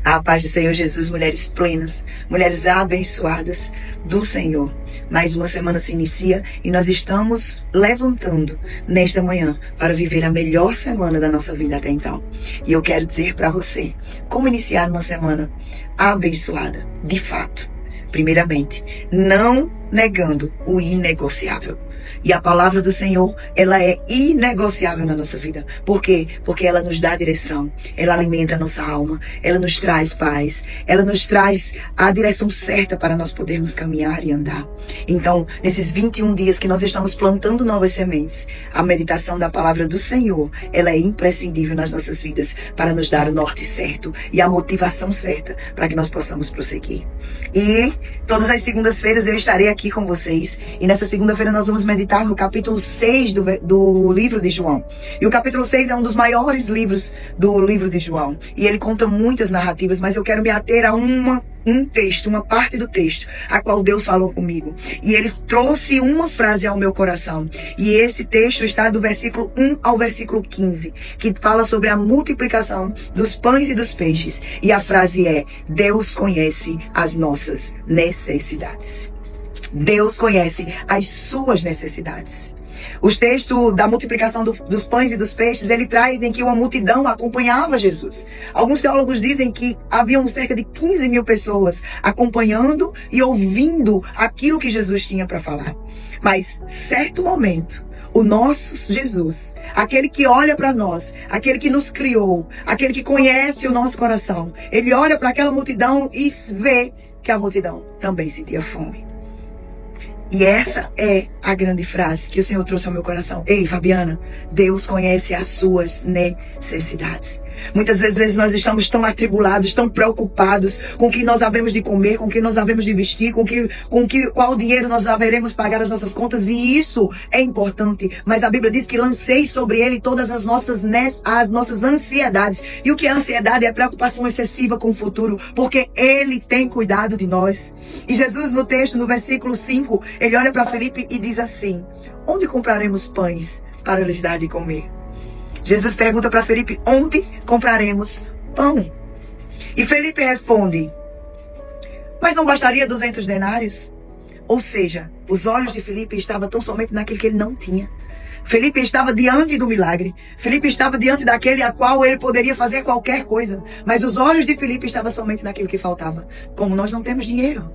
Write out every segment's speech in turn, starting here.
A paz do Senhor Jesus, mulheres plenas, mulheres abençoadas do Senhor. Mais uma semana se inicia e nós estamos levantando nesta manhã para viver a melhor semana da nossa vida até então. E eu quero dizer para você como iniciar uma semana abençoada, de fato. Primeiramente, não negando o inegociável. E a palavra do Senhor, ela é inegociável na nossa vida. Por quê? Porque ela nos dá direção, ela alimenta a nossa alma, ela nos traz paz, ela nos traz a direção certa para nós podermos caminhar e andar. Então, nesses 21 dias que nós estamos plantando novas sementes, a meditação da palavra do Senhor, ela é imprescindível nas nossas vidas para nos dar o norte certo e a motivação certa para que nós possamos prosseguir. E todas as segundas-feiras eu estarei aqui com vocês. E nessa segunda-feira nós vamos meditar no capítulo 6 do livro de João. E o capítulo 6 é um dos maiores livros do livro de João. E ele conta muitas narrativas, mas eu quero me ater a um texto, uma parte do texto, a qual Deus falou comigo. E ele trouxe uma frase ao meu coração. E esse texto está do versículo 1 ao versículo 15, que fala sobre a multiplicação dos pães e dos peixes. E a frase é: Deus conhece as nossas necessidades. Deus conhece as suas necessidades. Os textos da multiplicação dos pães e dos peixes, ele traz em que uma multidão acompanhava Jesus. Alguns teólogos dizem que haviam cerca de 15 mil pessoas acompanhando e ouvindo aquilo que Jesus tinha para falar. Mas, certo momento, o nosso Jesus, aquele que olha para nós, aquele que nos criou, aquele que conhece o nosso coração, ele olha para aquela multidão e vê que a multidão também sentia fome. E essa é a grande frase que o Senhor trouxe ao meu coração. Ei, Fabiana, Deus conhece as suas necessidades. Muitas vezes nós estamos tão atribulados, tão preocupados com o que nós havemos de comer, com o que nós havemos de vestir, qual dinheiro nós haveremos pagar as nossas contas. E isso é importante. Mas a Bíblia diz que lancei sobre ele todas as nossas ansiedades. E o que é ansiedade? É preocupação excessiva com o futuro, porque ele tem cuidado de nós. E Jesus, no texto, no versículo 5, ele olha para Felipe e diz assim: onde compraremos pães para lhes dar de comer? Jesus pergunta para Felipe: onde compraremos pão? E Felipe responde: mas não bastaria 200 denários? Ou seja, os olhos de Felipe estavam tão somente naquilo que ele não tinha. Felipe estava diante do milagre. Felipe estava diante daquele a qual ele poderia fazer qualquer coisa. Mas os olhos de Felipe estavam somente naquilo que faltava. Como nós não temos dinheiro.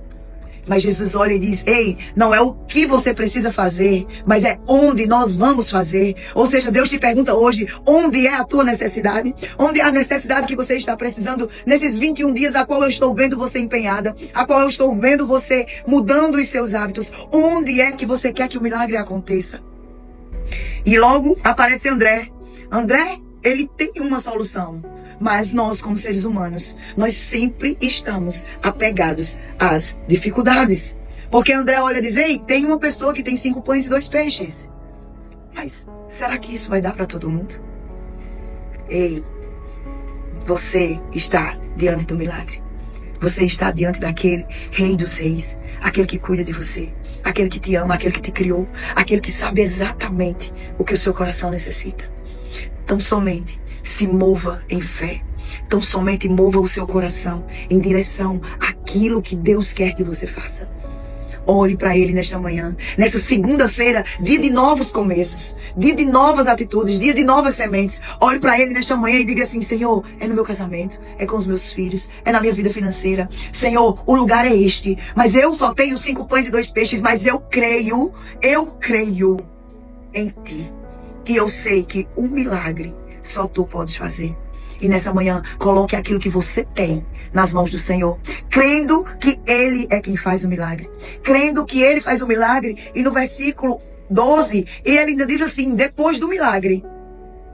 Mas Jesus olha e diz: ei, não é o que você precisa fazer, mas é onde nós vamos fazer. Ou seja, Deus te pergunta hoje: onde é a tua necessidade? Onde é a necessidade que você está precisando nesses 21 dias a qual eu estou vendo você empenhada, a qual eu estou vendo você mudando os seus hábitos? Onde é que você quer que o milagre aconteça? E logo aparece André. André, ele tem uma solução. Mas nós, como seres humanos, nós sempre estamos apegados às dificuldades. Porque André olha e diz: ei, tem uma pessoa que tem 5 pães e 2 peixes. Mas será que isso vai dar para todo mundo? Ei, você está diante do milagre. Você está diante daquele Rei dos Reis, aquele que cuida de você, aquele que te ama, aquele que te criou, aquele que sabe exatamente o que o seu coração necessita. Então somente se mova em fé. Então somente mova o seu coração em direção àquilo que Deus quer que você faça. Olhe para Ele nesta manhã, nessa segunda-feira, dia de novos começos, dia de novas atitudes, dia de novas sementes. Olhe para Ele nesta manhã e diga assim: Senhor, é no meu casamento, é com os meus filhos, é na minha vida financeira. Senhor, o lugar é este, mas eu só tenho 5 pães e 2 peixes, mas eu creio em Ti. E eu sei que um milagre só Tu podes fazer. E nessa manhã, coloque aquilo que você tem nas mãos do Senhor, crendo que Ele é quem faz o milagre. Crendo que Ele faz o milagre. E no versículo 12, ele ainda diz assim, depois do milagre,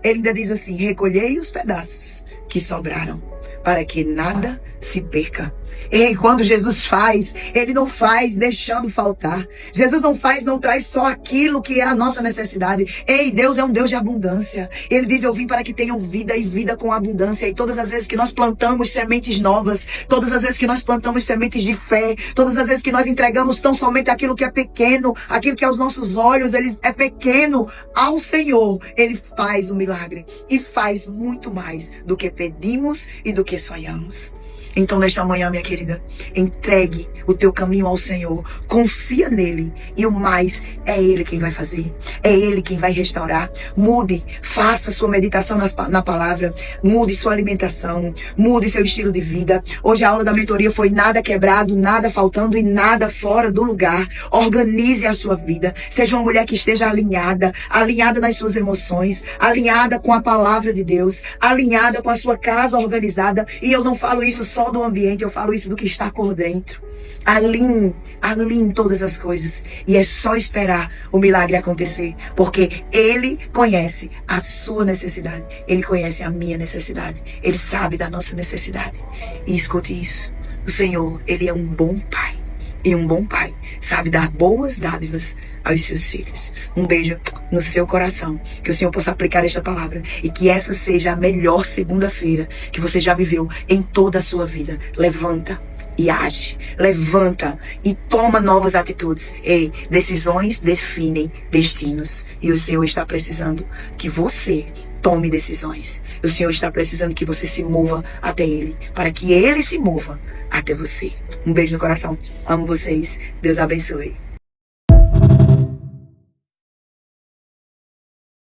ele ainda diz assim: recolhei os pedaços que sobraram, para que nada se perca. E quando Jesus faz, Ele não faz deixando faltar. Jesus não traz só aquilo que é a nossa necessidade. Ei, Deus é um Deus de abundância. Ele diz: eu vim para que tenham vida e vida com abundância. E todas as vezes que nós plantamos sementes novas, todas as vezes que nós plantamos sementes de fé, todas as vezes que nós entregamos tão somente aquilo que é pequeno, aquilo que aos nossos olhos ele é pequeno, ao Senhor, Ele faz o milagre. E faz muito mais do que pedimos e do que sonhamos. Então, nesta manhã, minha querida, entregue o teu caminho ao Senhor. Confia nele. E o mais, é Ele quem vai fazer. É Ele quem vai restaurar. Mude, faça sua meditação na palavra. Mude sua alimentação. Mude seu estilo de vida. Hoje a aula da mentoria foi nada quebrado, nada faltando e nada fora do lugar. Organize a sua vida. Seja uma mulher que esteja alinhada nas suas emoções, alinhada com a palavra de Deus, alinhada com a sua casa organizada. E eu não falo isso só do ambiente, eu falo isso do que está por dentro. Alinhe todas as coisas. E é só esperar o milagre acontecer. Porque Ele conhece a sua necessidade. Ele conhece a minha necessidade. Ele sabe da nossa necessidade. E escute isso. O Senhor, Ele é um bom Pai. E um bom pai sabe dar boas dádivas aos seus filhos. Um beijo no seu coração. Que o Senhor possa aplicar esta palavra. E que essa seja a melhor segunda-feira que você já viveu em toda a sua vida. Levanta e age. Levanta e toma novas atitudes. Ei, decisões definem destinos. E o Senhor está precisando que você tome decisões. O Senhor está precisando que você se mova até Ele, para que Ele se mova até você. Um beijo no coração. Amo vocês. Deus abençoe.